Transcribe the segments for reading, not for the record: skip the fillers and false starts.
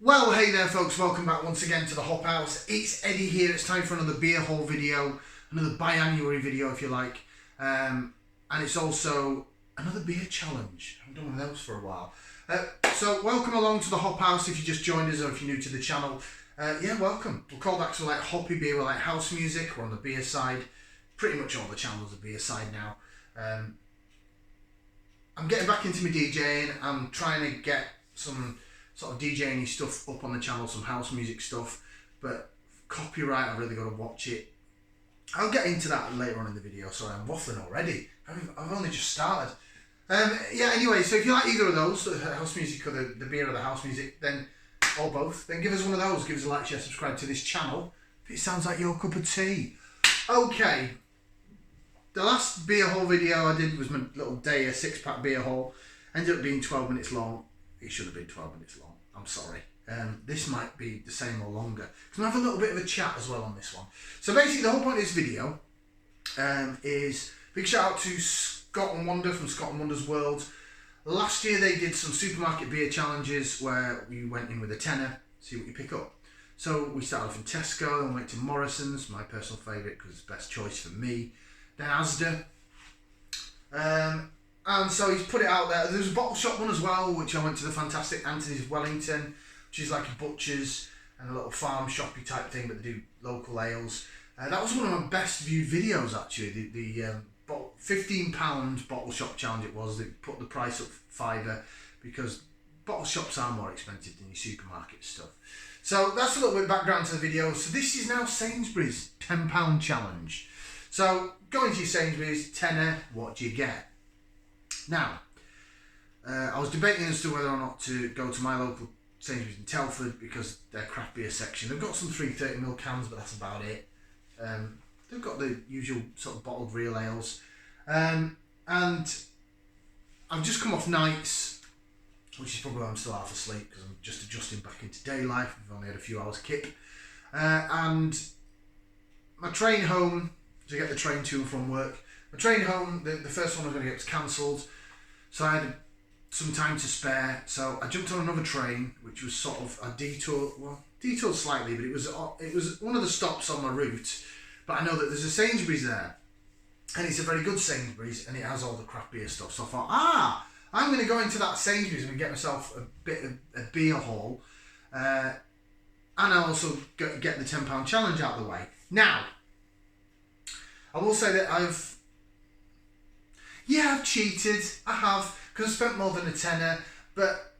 Well, hey there folks, welcome back once again to the Hop House. It's Eddie here. It's time for another beer haul video, another biannuary video if you like. And it's also another beer challenge. I haven't done one of those for a while. So welcome along to the Hop House if you just joined us or if you're new to the channel. Yeah, welcome. We'll call back to like hoppy beer, we like house music, we're on the beer side. Pretty much all the channels are beer side now. I'm getting back into my DJing. I'm trying to get some sort of DJing stuff up on the channel, some house music stuff, but copyright, I've really got to watch it. I'll get into that later on in the video. Sorry, I'm waffling already. I've only just started. Yeah, anyway, so if you like either of those, the house music or the beer or the house music, then, or both, then give us one of those. Give us a like, share, subscribe to this channel if it sounds like your cup of tea. Okay, the last beer haul video I did was my little day, a 6-pack beer haul. Ended up being 12 minutes long. It should have been 12 minutes long. I'm sorry. This might be the same or longer. Because I have a little bit of a chat as well on this one. So basically the whole point of this video is big shout out to Scott and Wanda from Scott and Wanda's World. Last year they did some supermarket beer challenges where we went in with a tenner, see what you pick up. So we started off in Tesco and went to Morrison's, my personal favourite because it's the best choice for me. Then Asda. And so he's put it out there. There's a bottle shop one as well, which I went to the fantastic Anthony's of Wellington, which is like a butcher's and a little farm shoppy type thing, but they do local ales. That was one of my best viewed videos actually. The £15 bottle shop challenge it was. They put the price up £5 because bottle shops are more expensive than your supermarket stuff. So that's a little bit of background to the video. So this is now Sainsbury's £10 challenge. So going to your Sainsbury's, tenner, what do you get? Now, I was debating as to whether or not to go to my local Sainsbury's in Telford because their craft beer section, they've got some 330ml cans, but that's about it. They've got the usual sort of bottled real ales. And I've just come off nights, which is probably why I'm still half asleep because I'm just adjusting back into day life. I've only had a few hours kip. And my train home, to get the train to and from work, my train home, the first one I was going to get was cancelled, so I had some time to spare, so I jumped on another train, which was sort of a detour, well, detoured slightly, but it was one of the stops on my route, but I know that there's a Sainsbury's there, and it's a very good Sainsbury's, and it has all the craft beer stuff, so I thought, I'm going to go into that Sainsbury's and get myself a bit of a beer haul, and I'll also get the £10 challenge out of the way. Now, I will say that I've cheated. I have, because I spent more than a tenner, but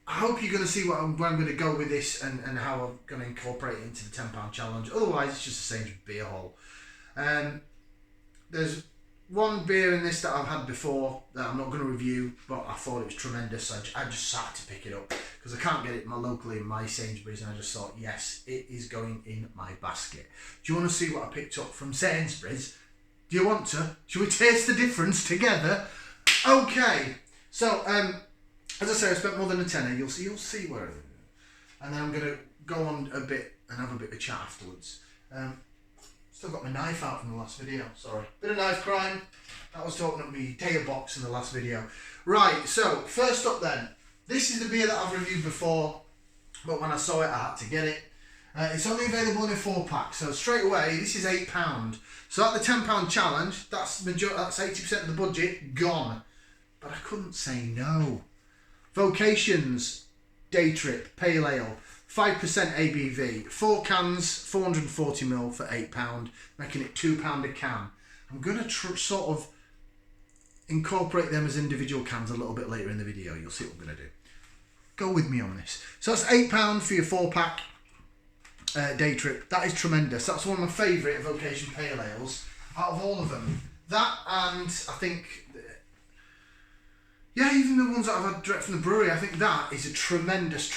I hope you're going to see where I'm going to go with this and how I'm going to incorporate it into the £10 challenge. Otherwise, it's just the same beer haul. There's one beer in this that I've had before that I'm not going to review, but I thought it was tremendous. So I just had to pick it up because I can't get it locally in my Sainsbury's, and I just thought, yes, it is going in my basket. Do you want to see what I picked up from Sainsbury's? Do you want to? Shall we taste the difference together? Okay. So, as I say, I spent more than a tenner. You'll see where it is. And then I'm going to go on a bit and have a bit of chat afterwards. Still got my knife out from the last video. Sorry. Bit of knife crime. That was talking up my tail box in the last video. Right, so first up then. This is the beer that I've reviewed before, but when I saw it, I had to get it. It's only available in a 4-pack, so straight away, this is £8. So at the £10 challenge, that's 80% of the budget gone. But I couldn't say no. Vocations Day Trip Pale Ale, 5% ABV, 4 cans, 440ml for £8, making it £2 a can. I'm going to sort of incorporate them as individual cans a little bit later in the video. You'll see what I'm going to do. Go with me on this. So that's £8 for your 4-pack. Day Trip. That is tremendous. That's one of my favourite Vocation Pale Ales out of all of them. That and I think, yeah, even the ones that I've had direct from the brewery, I think that is a tremendous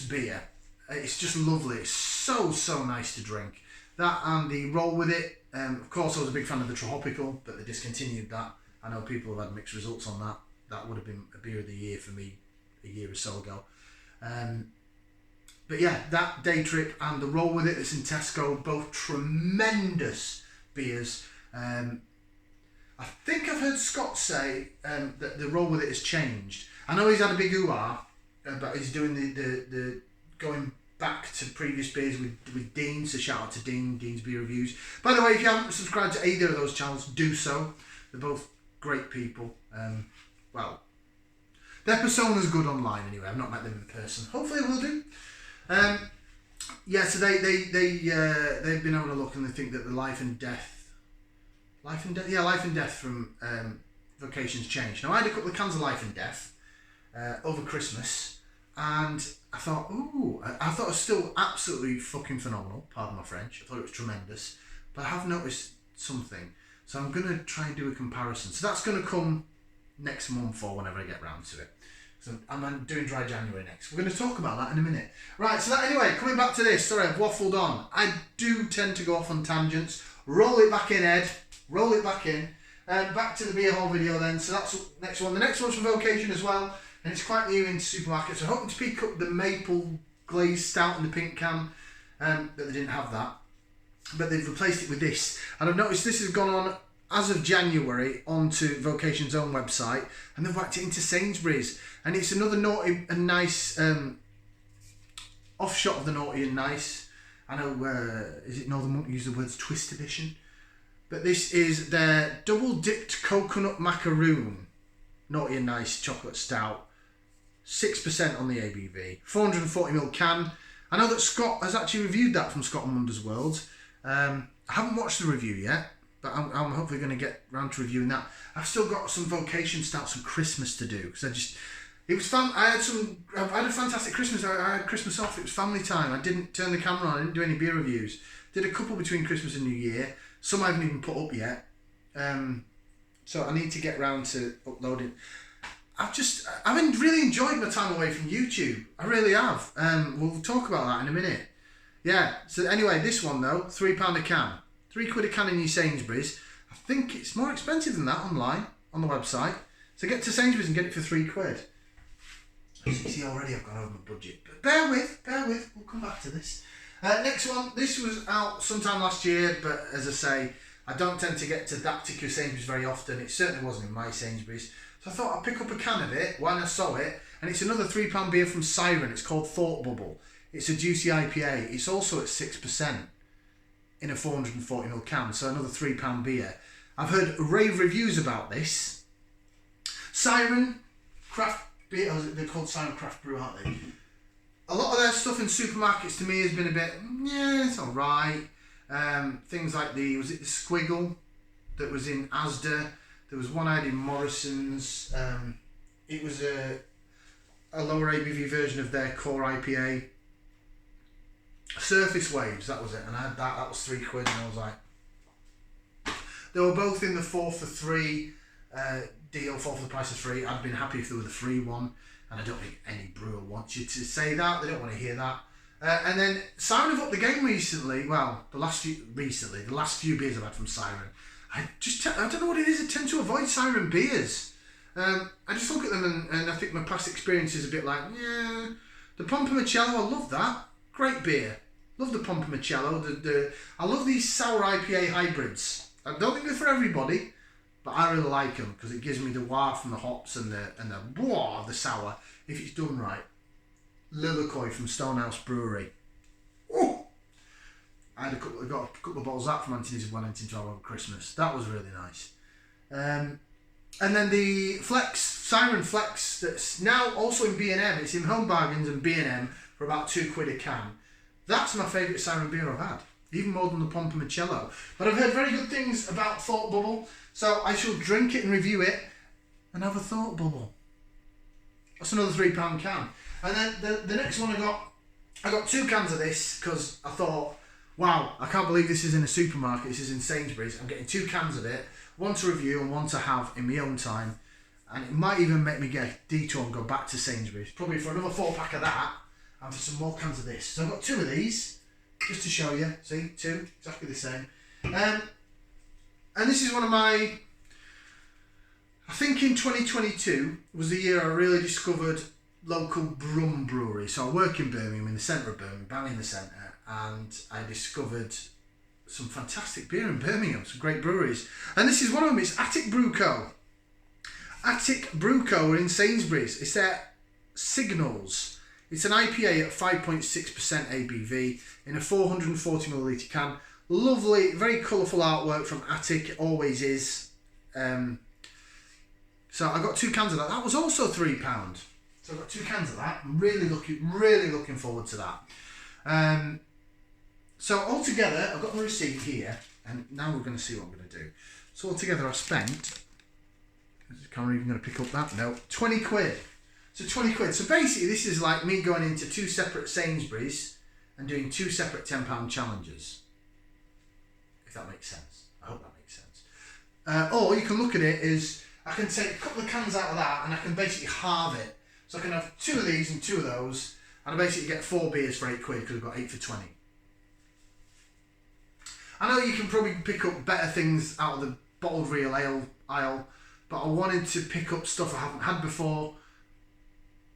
beer. It's just lovely. It's so nice to drink. That and the Roll With It. Of course, I was a big fan of the Tropical, but they discontinued that. I know people have had mixed results on that. That would have been a beer of the year for me a year or so ago. But yeah, that Day Trip and the Roll With It that's in Tesco, both tremendous beers. I think I've heard Scott say that the Roll With It has changed. I know he's had a big hoo-ha, but he's doing the going back to previous beers with Dean, so shout out to Dean's Beer Reviews. By the way, if you haven't subscribed to either of those channels, do so. They're both great people. Well, their persona's good online anyway. I've not met them in person. Hopefully I will do. Yeah, so they've been having a look and they think that the life and death from Vocation's changed. Now I had a couple of cans of Life and Death over Christmas, and I thought it was still absolutely fucking phenomenal. Pardon my French. I thought it was tremendous, but I have noticed something. So I'm gonna try and do a comparison. So that's gonna come next month or whenever I get round to it. So I'm doing Dry January next. We're going to talk about that in a minute. Right, so that anyway, coming back to this. Sorry, I've waffled on. I do tend to go off on tangents. Roll it back in, Ed. Roll it back in. Back to the beer hall video then. So that's the next one. The next one's from Vocation as well. And it's quite new in supermarkets. So I'm hoping to pick up the maple glazed stout in the pink can. But they didn't have that. But they've replaced it with this. And I've noticed this has gone on, as of January, onto Vocation's own website, and they've whacked it into Sainsbury's, and it's another Naughty and Nice offshot of the Naughty and Nice. I know, is it Northern Monk use the words twist edition, but this is their double dipped coconut macaroon Naughty and Nice chocolate stout, 6% on the ABV, 440ml can. I know that Scott has actually reviewed that from Scott and Wonder's World. I haven't watched the review yet, but I'm hopefully going to get round to reviewing that. I've still got some Vocation stouts from Christmas to do, because it was fun. I had a fantastic Christmas. I had Christmas off. It was family time. I didn't turn the camera on. I didn't do any beer reviews. Did a couple between Christmas and New Year. Some I haven't even put up yet. So I need to get round to uploading. I've really enjoyed my time away from YouTube. I really have. We'll talk about that in a minute. Yeah. So anyway, this one though, £3 a can. £3 a can in your Sainsbury's. I think it's more expensive than that online, on the website. So get to Sainsbury's and get it for £3. As you see already, I've gone over my budget. But bear with, we'll come back to this. Next one, this was out sometime last year, but as I say, I don't tend to get to that particular Sainsbury's very often. It certainly wasn't in my Sainsbury's. So I thought I'd pick up a can of it when I saw it, and it's another £3 beer from Siren. It's called Thought Bubble. It's a juicy IPA. It's also at 6%. In a 440ml can, so another £3 beer. I've heard rave reviews about this. Siren Craft Beer, they're called Siren Craft Brew, aren't they? A lot of their stuff in supermarkets to me has been a bit, yeah, it's alright. Things like was it the Squiggle that was in Asda? There was one I had in Morrison's. It was a lower ABV version of their core IPA. Surface Waves, that was it, and I had that was £3, and I was like, they were both in the 4 for 3 deal, 4 for the price of 3. I'd been happy if they were the free one, and I don't think any brewer wants you to say that. They don't want to hear that. And then Siren have upped the game recently. Well, the last few beers I've had from Siren, I don't know what it is. I tend to avoid Siren beers. I just look at them and I think my past experience is a bit like, yeah, the Pompomichello, I love that. Great beer. Love the Pompomichello. I love these sour IPA hybrids. I don't think they're for everybody, but I really like them because it gives me the wah from the hops and the wah of the sour if it's done right. Lillicoy from Stonehouse Brewery. Oh, I got a couple of bottles of that from Anthony's when I went into over Christmas. That was really nice. And then the Siren Flex, that's now also in B&M. It's in Home Bargains and B&M for about £2 a can. That's my favourite Siren beer I've had, even more than the Pompomichello. But I've heard very good things about Thought Bubble, so I shall drink it and review it and have a Thought Bubble. That's another £3 can. And then the next one I got 2 cans of this because I thought, wow, I can't believe this is in a supermarket. This is in Sainsbury's. I'm getting 2 cans of it, one to review and one to have in my own time. And it might even make me get a detour and go back to Sainsbury's, probably for another 4-pack of that and for some more cans of this. So I've got 2 of these just to show you. See, 2, exactly the same. And this is one of my, I think in 2022 was the year I really discovered local Brum Brewery. So I work in Birmingham, in the centre of Birmingham, bang in the centre, and I discovered some fantastic beer in Birmingham, some great breweries. And this is one of them. It's Attic Brew Co. Attic Brew Co. are in Sainsbury's. It's their Signals. It's an IPA at 5.6% ABV in a 440ml can. Lovely, very colourful artwork from Attic, always is. So I got 2 cans of that. That was also £3. So I got 2 cans of that. I'm really looking forward to that. So altogether, I've got my receipt here, and now we're going to see what I'm going to do. So altogether, I spent. Is the camera even going to pick up that? No, 20 quid. So 20 quid. So basically, this is like me going into 2 separate Sainsbury's and doing 2 separate £10 challenges. If that makes sense. I hope that makes sense. Or you can look at it as I can take a couple of cans out of that and I can basically halve it. So I can have 2 of these and 2 of those, and I basically get 4 beers for 8 quid because I've got 8 for 20. I know you can probably pick up better things out of the bottled real ale aisle, but I wanted to pick up stuff I haven't had before,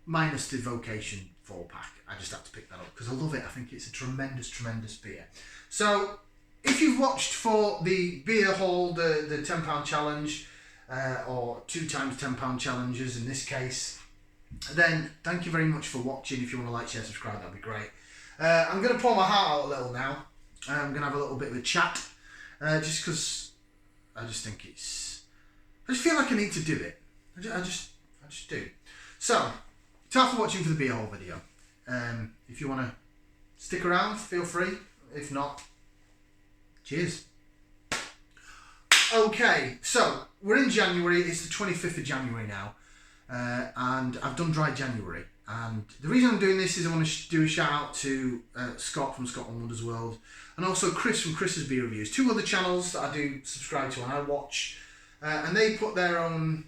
minus the Vocation 4-pack. I just had to pick that up because I love it. I think it's a tremendous beer. So if you've watched for the beer haul, the £10 challenge, or 2 times £10 challenges in this case, then thank you very much for watching. If you want to like, share, subscribe, that'd be great. I'm going to pour my heart out a little now. I'm going to have a little bit of a chat, just because I just think it's... I just feel like I need to do it. I just do. So, thanks for watching for the beer haul video. If you want to stick around, feel free. If not, cheers. Okay, so we're in January. It's the 25th of January now, and I've done dry January. And the reason I'm doing this is I want to do a shout out to Scott from Scott and Wonder's World, and also Chris from Chris's Beer Reviews. 2 other channels that I do subscribe to and I watch, and they put their own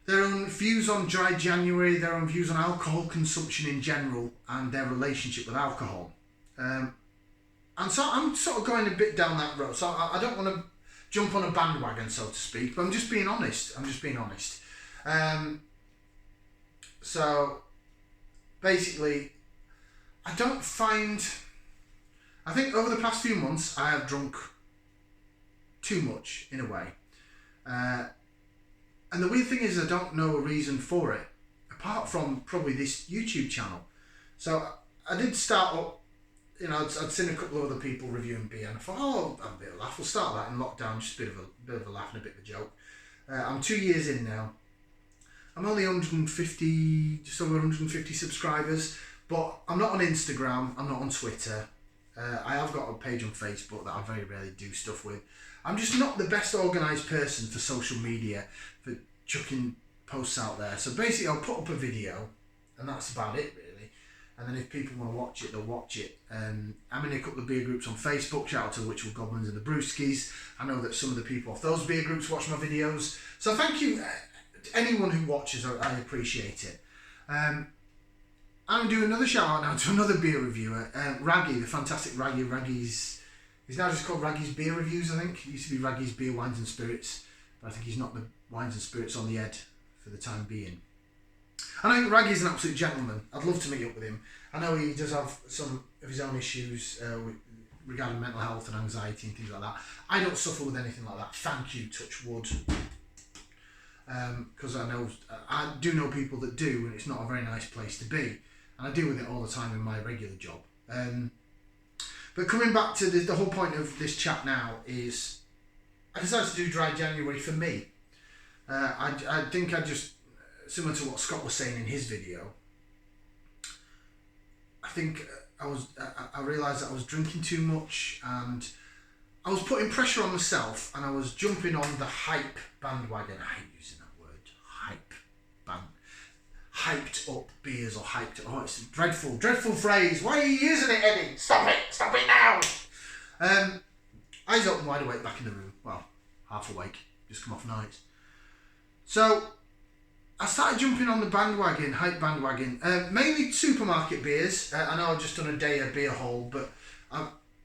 views on dry January, their own views on alcohol consumption in general, and their relationship with alcohol. And so I'm sort of going a bit down that road. So I don't want to jump on a bandwagon, so to speak, but I'm just being honest. So basically, I think over the past few months I have drunk too much in a way. And the weird thing is I don't know a reason for it, apart from probably this YouTube channel. So I did start up, I'd seen a couple of other people reviewing beer, and I thought, oh, I'll have a bit of a laugh. We'll start that in lockdown, just a bit of a laugh and a bit of a joke. I'm 2 years in now. I'm only 150, just over 150 subscribers, but I'm not on Instagram, I'm not on Twitter. I have got a page on Facebook that I very rarely do stuff with. I'm just not the best organised person for social media, for chucking posts out there. So basically I'll put up a video, and that's about it really. And then if people want to watch it, they'll watch it. I'm in a couple of beer groups on Facebook. Shout out to the Witchell Goblins and the Brewskis. I know that some of the people off those beer groups watch my videos. So thank you anyone who watches. I appreciate it. I'm going to do another shout out now to another beer reviewer, Raggy, the fantastic Raggy. He's now just called Raggy's Beer Reviews, I think. It used to be Raggy's Beer, Wines and Spirits, but I think he's not the Wines and Spirits on the Ed for the time being. And I think Raggy's an absolute gentleman. I'd love to meet up with him. I know he does have some of his own issues regarding mental health and anxiety and things like that. I don't suffer with anything like that. Thank you, touch wood. Because I do know people that do, and it's not a very nice place to be. And I deal with it all the time in my regular job. But coming back to the whole point of this chat now is, I decided to do dry January for me. I think I just, similar to what Scott was saying in his video, I think I realised that I was drinking too much, and I was putting pressure on myself, and I was jumping on the hype bandwagon. I hate using that word, hype band. Hyped up beers or hyped up. Oh, it's a dreadful phrase. Why are you using it, Eddie? Stop it now. Eyes open, wide awake, back in the room. Well, half awake, just come off nights. So I started jumping on the bandwagon, hype bandwagon. Mainly supermarket beers. I know I've just done a day of beer haul, but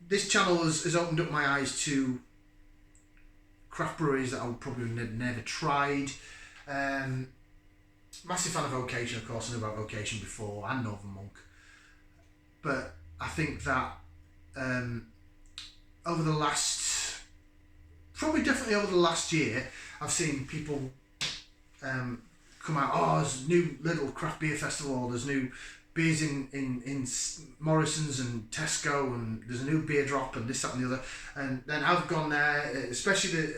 this channel has opened up my eyes to craft breweries that I would probably never tried. Massive fan of Vocation, of course. I knew about Vocation before, and Northern Monk. But I think that over the last, definitely over the last year, I've seen people come out, oh, there's a new little craft beer festival, there's new beers in Morrison's and Tesco, and there's a new beer drop and this, that and the other. And then I've gone there, especially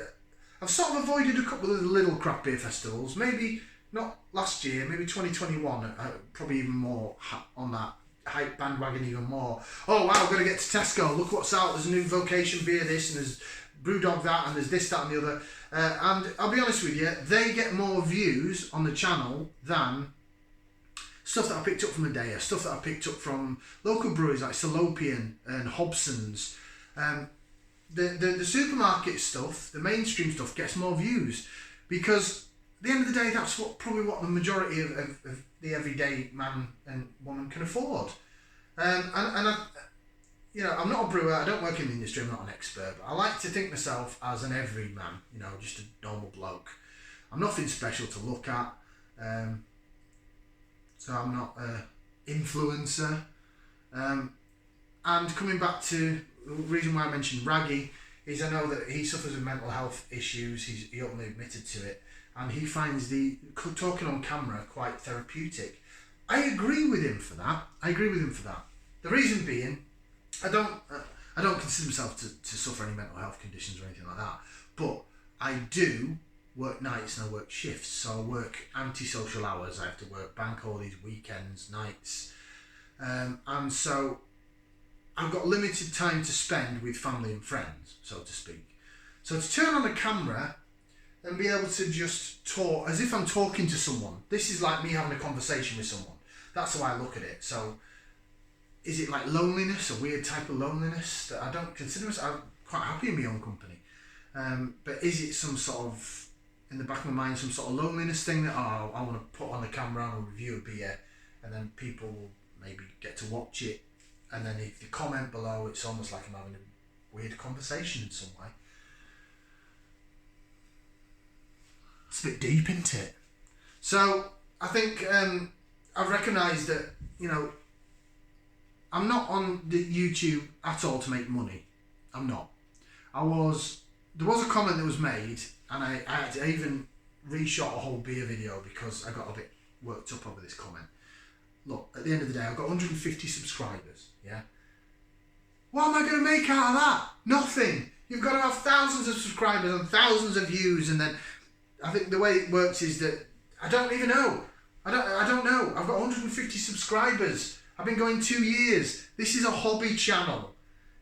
I've sort of avoided a couple of the little craft beer festivals, maybe not last year, maybe 2021, probably even more on that hype bandwagon, even more. Oh wow, we're going to get to Tesco, look what's out, there's a new Vocation beer this, and there's Brewdog that, and there's this, that and the other. And I'll be honest with you, they get more views on the channel than stuff that I picked up from Eddy, stuff that I picked up from local breweries like Salopian and Hobson's. The supermarket stuff, the mainstream stuff, gets more views because at the end of the day, that's probably what the majority of the everyday man and woman can afford. And I'm not a brewer, I don't work in the industry, I'm not an expert, but I like to think myself as an everyman, just a normal bloke. I'm nothing special to look at, so I'm not an influencer. And coming back to the reason why I mentioned Raggy is I know that he suffers with mental health issues, he openly admitted to it, and he finds the talking on camera quite therapeutic. I agree with him for that. The reason being, I don't consider myself to suffer any mental health conditions or anything like that, but I do work nights and I work shifts, so I work antisocial hours, I have to work bank holidays, weekends, nights, and so I've got limited time to spend with family and friends, so to speak. So to turn on a camera and be able to just talk as if I'm talking to someone, this is like me having a conversation with someone. That's how I look at it. So is it like loneliness, a weird type of loneliness that I don't consider myself? I'm quite happy in my own company. But is it some sort of, in the back of my mind, some sort of loneliness thing that, I want to put on the camera and review a beer, and then people will maybe get to watch it, and then if you comment below, it's almost like I'm having a weird conversation in some way. It's a bit deep, isn't it? So I think I've recognised that, I'm not on the YouTube at all to make money. I'm not. There was a comment that was made, and I even reshot a whole beer video because I got a bit worked up over this comment. Look, at the end of the day, I've got 150 subscribers, yeah? What am I going to make out of that? Nothing. You've got to have thousands of subscribers and thousands of views, and then I think the way it works is that I don't even know. I don't know. I've got 150 subscribers. I've been going 2 years. This is a hobby channel.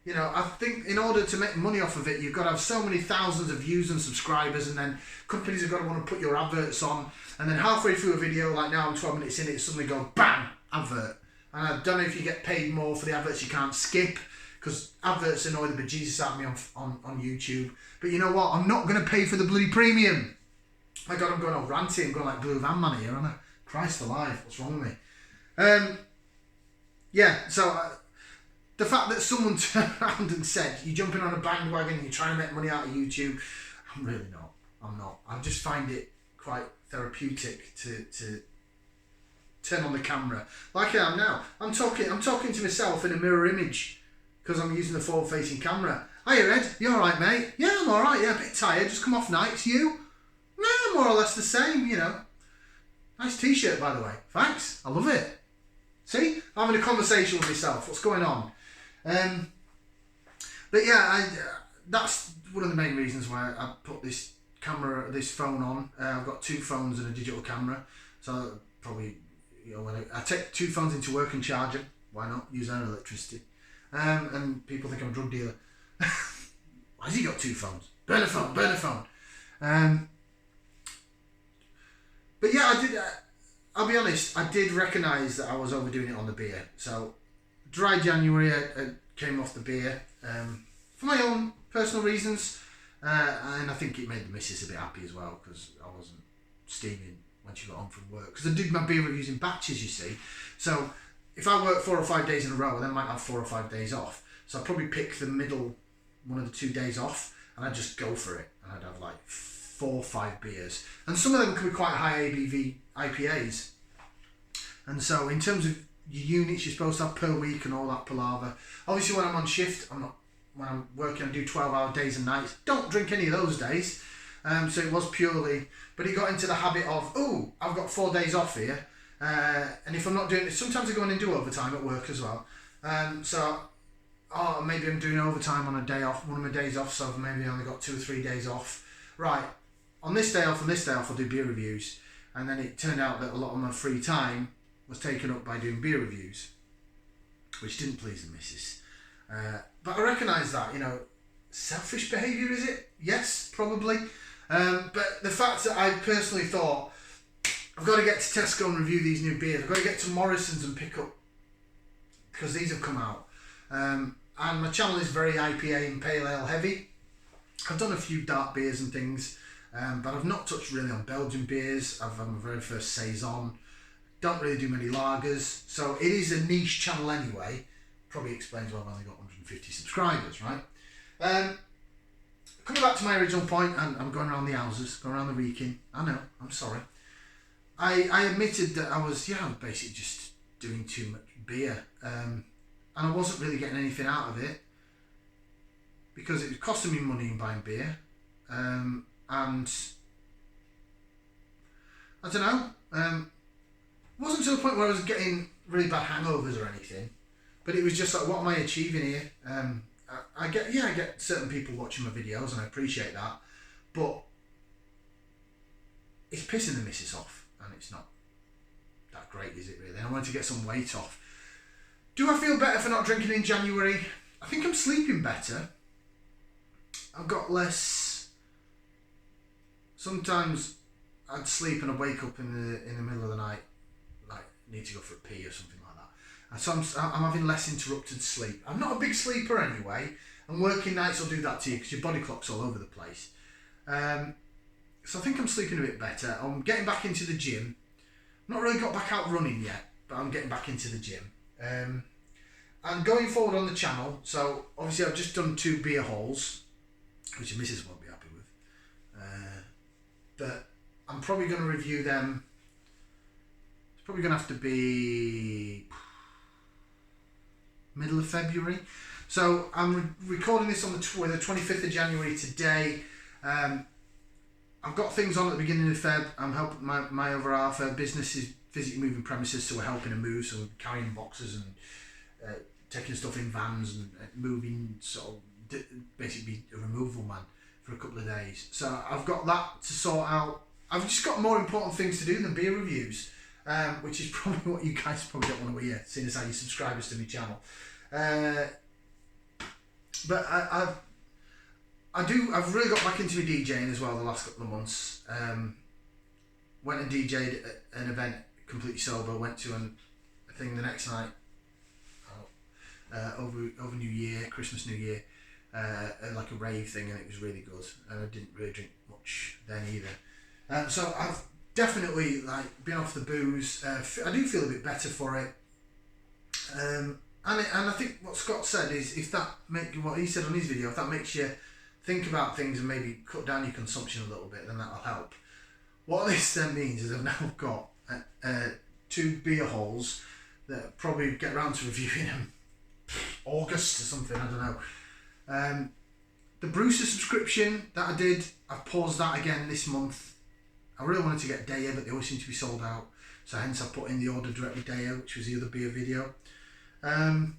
I think in order to make money off of it, you've got to have so many thousands of views and subscribers, and then companies have got to want to put your adverts on, and then halfway through a video, like now I'm 12 minutes in, it suddenly go bang, advert. And I don't know if you get paid more for the adverts you can't skip, because adverts annoy the bejesus out of me on YouTube. But you know what? I'm not going to pay for the bloody premium. My God, I'm going all ranty. I'm going like Blue Van Man here, aren't I? Christ alive, what's wrong with me? The fact that someone turned around and said, you're jumping on a bandwagon and you're trying to make money out of YouTube, I'm really not. I'm not. I just find it quite therapeutic to turn on the camera like I am now. I'm talking to myself in a mirror image because I'm using the forward-facing camera. Hiya, Ed. You all right, mate? Yeah, I'm all right. Yeah, a bit tired. Just come off nights. You? No, more or less the same. Nice T-shirt, by the way. Thanks. I love it. See, I'm having a conversation with myself. What's going on? But yeah, that's one of the main reasons why I put this phone on. I've got 2 phones and a digital camera, so probably when I take 2 phones into work and charge them. Why not use their electricity? And people think I'm a drug dealer. Why has he got 2 phones? Burn a phone. But yeah, I'll be honest, I did recognise that I was overdoing it on the beer. So, dry January, I came off the beer for my own personal reasons. And I think it made the missus a bit happy as well, because I wasn't steaming when she got home from work. Because I did my beer reviews in batches, you see. So, if I work 4 or 5 days in a row, I then might have 4 or 5 days off. So I'd probably pick the middle, one of the 2 days off, and I'd just go for it. And I'd have like 4 or 5 beers. And some of them can be quite high ABV IPAs. And so in terms of your units you're supposed to have per week and all that palaver, obviously when I'm on shift, when I'm working, I do 12-hour days and nights. Don't drink any of those days. So it was purely, but he got into the habit of, oh, I've got 4 days off here, and if I'm not doing it, sometimes I go in and do overtime at work as well. Maybe I'm doing overtime on a day off, one of my days off, so maybe I only got 2 or 3 days off. Right, on this day off and this day off, I'll do beer reviews. And then it turned out that a lot of my free time was taken up by doing beer reviews, which didn't please the missus. But I recognise that, selfish behaviour, is it? Yes, probably. But the fact that I personally thought, I've got to get to Tesco and review these new beers. I've got to get to Morrison's and pick up, because these have come out. And my channel is very IPA and pale ale heavy. I've done a few dark beers and things, but I've not touched really on Belgian beers. I've had my very first Saison. Don't really do many lagers. So it is a niche channel anyway. Probably explains why I've only got 150 subscribers, right? Coming back to my original point, and I'm going around the houses, going around the reeking. I know, I'm sorry. I admitted that I was basically just doing too much beer. And I wasn't really getting anything out of it, because it was costing me money in buying beer. And I don't know, it wasn't to the point where I was getting really bad hangovers or anything, but it was just like, what am I achieving here? I get certain people watching my videos, and I appreciate that, but it's pissing the missus off, and it's not that great, is it really? I wanted to get some weight off. Do I feel better for not drinking in January? I think I'm sleeping better. I've got less. Sometimes I'd sleep and I'd wake up in the middle of the night, like need to go for a pee or something like that. And so I'm having less interrupted sleep. I'm not a big sleeper anyway, and working nights will do that to you because your body clock's all over the place. So I think I'm sleeping a bit better. I'm getting back into the gym. Not really got back out running yet, but I'm getting back into the gym. And going forward on the channel, so obviously I've just done 2 beer hauls, which your missus won't be happy with. But I'm probably going to review them. It's probably going to have to be middle of February. So I'm recording this on the 25th of January today. I've got things on at the beginning of Feb. I'm helping my other half. Her business is physically moving premises, so we're helping her move. So we're carrying boxes and taking stuff in vans and moving, sort of basically a removal man for a couple of days. So I've got that to sort out. I've just got more important things to do than beer reviews, which is probably what you guys probably don't want to hear, seeing as how you subscribers to my channel. But I've really got back into my DJing as well the last couple of months. Went and DJ'd at an event completely sober. Went to a thing the next night over New Year, Christmas, New Year, like a rave thing, and it was really good. And I didn't really drink much then either. So I've definitely been off the booze. I do feel a bit better for it. And I think what Scott said is, if that what he said on his video, if that makes you think about things and maybe cut down your consumption a little bit, then that'll help. What this then means is I've now got 2 beer hauls that probably get around to reviewing them August or something, I don't know. The Brewster subscription that I did, I've paused that again this month. I really wanted to get Daya, but they always seem to be sold out, so hence I put in the order directly Daya, which was the other beer video. And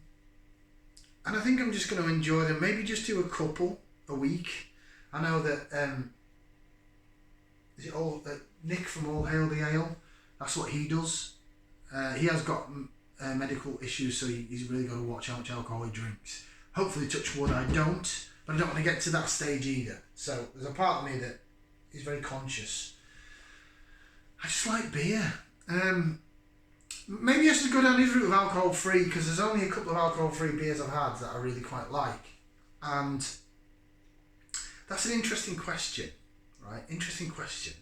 I think I'm just going to enjoy them, maybe just do a couple a week. I know that is it all Nick from All Hail the Ale, that's what he does. He has got medical issues, so he's really got to watch how much alcohol he drinks. Hopefully, touch wood, I don't, but I don't want to get to that stage either. So there's a part of me that is very conscious. I just like beer. Maybe I should go down this route of alcohol free, because there's only a couple of alcohol free beers I've had that I really quite like, and that's an interesting question, right? Interesting question.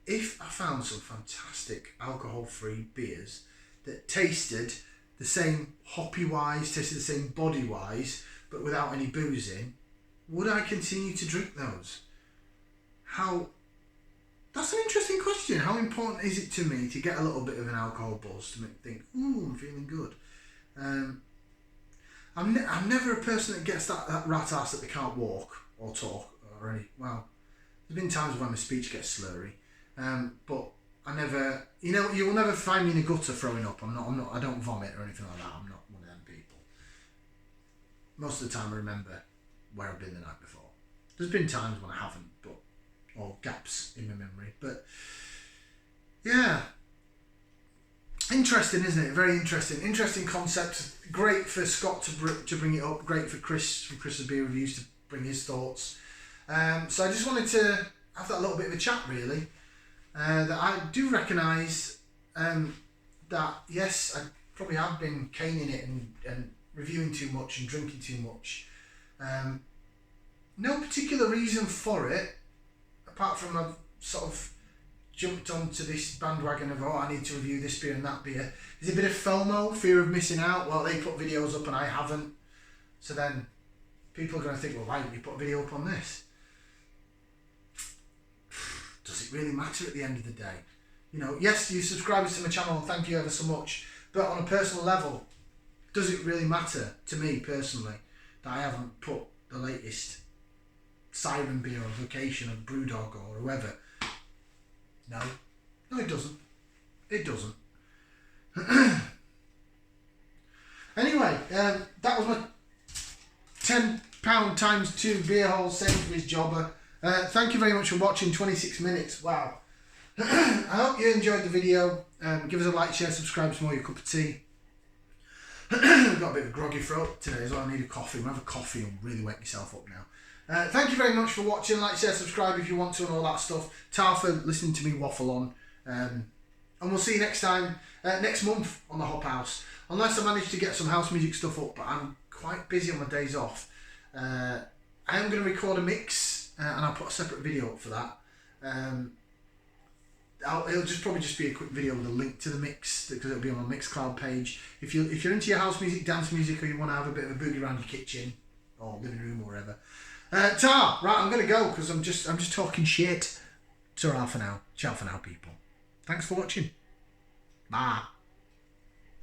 If I found some fantastic alcohol free beers that tasted the same hoppy wise, tasted the same body wise, but without any booze in, would I continue to drink those? That's an interesting question. How important is it to me to get a little bit of an alcohol buzz to make me think, ooh, I'm feeling good? I'm never a person that gets that rat ass that they can't walk or talk or any. Well, There's been times when my speech gets slurry, but I never, you will never find me in a gutter throwing up. I don't vomit or anything like that. I'm not one of them people. Most of the time I remember where I've been the night before. There's been times when I haven't, or gaps in my memory, but yeah. Interesting, isn't it? Very interesting. Interesting concept. Great for Scott to bring it up. Great for Chris from Chris's Beer Reviews to bring his thoughts. So I just wanted to have that little bit of a chat, really. That I do recognise that, yes, I probably have been caning it and reviewing too much and drinking too much. No particular reason for it, apart from I've sort of jumped onto this bandwagon of, I need to review this beer and that beer. There's a bit of FOMO, fear of missing out. Well, they put videos up and I haven't. So then people are going to think, well, why didn't you put a video up on this? Does it really matter at the end of the day? Yes, you subscribers to my channel, and thank you ever so much. But on a personal level, does it really matter to me personally that I haven't put the latest Siren beer or Vocation or Brewdog or whoever? No, it doesn't. It doesn't. Anyway, that was my £10 times 2 beer hall Sainsbury's jobber. Thank you very much for watching. 26 minutes. Wow. I hope you enjoyed the video. Give us a like, share, subscribe, some more your cup of tea. I've got a bit of a groggy throat today as well. I need a coffee. I'm going to have a coffee and really wake myself up now. Thank you very much for watching. Like, share, subscribe if you want to and all that stuff. Tar for listening to me waffle on. And we'll see you next time, next month on the Hop House. Unless I manage to get some house music stuff up, but I'm quite busy on my days off. I am going to record a mix and I'll put a separate video up for that. It'll probably just be a quick video with a link to the mix because it'll be on my Mixcloud page. If you're into your house music, dance music, or you want to have a bit of a boogie around your kitchen or living room or wherever. Right, I'm going to go because I'm just talking shit. Ta-ra for now. Ciao for now, people. Thanks for watching. Bye.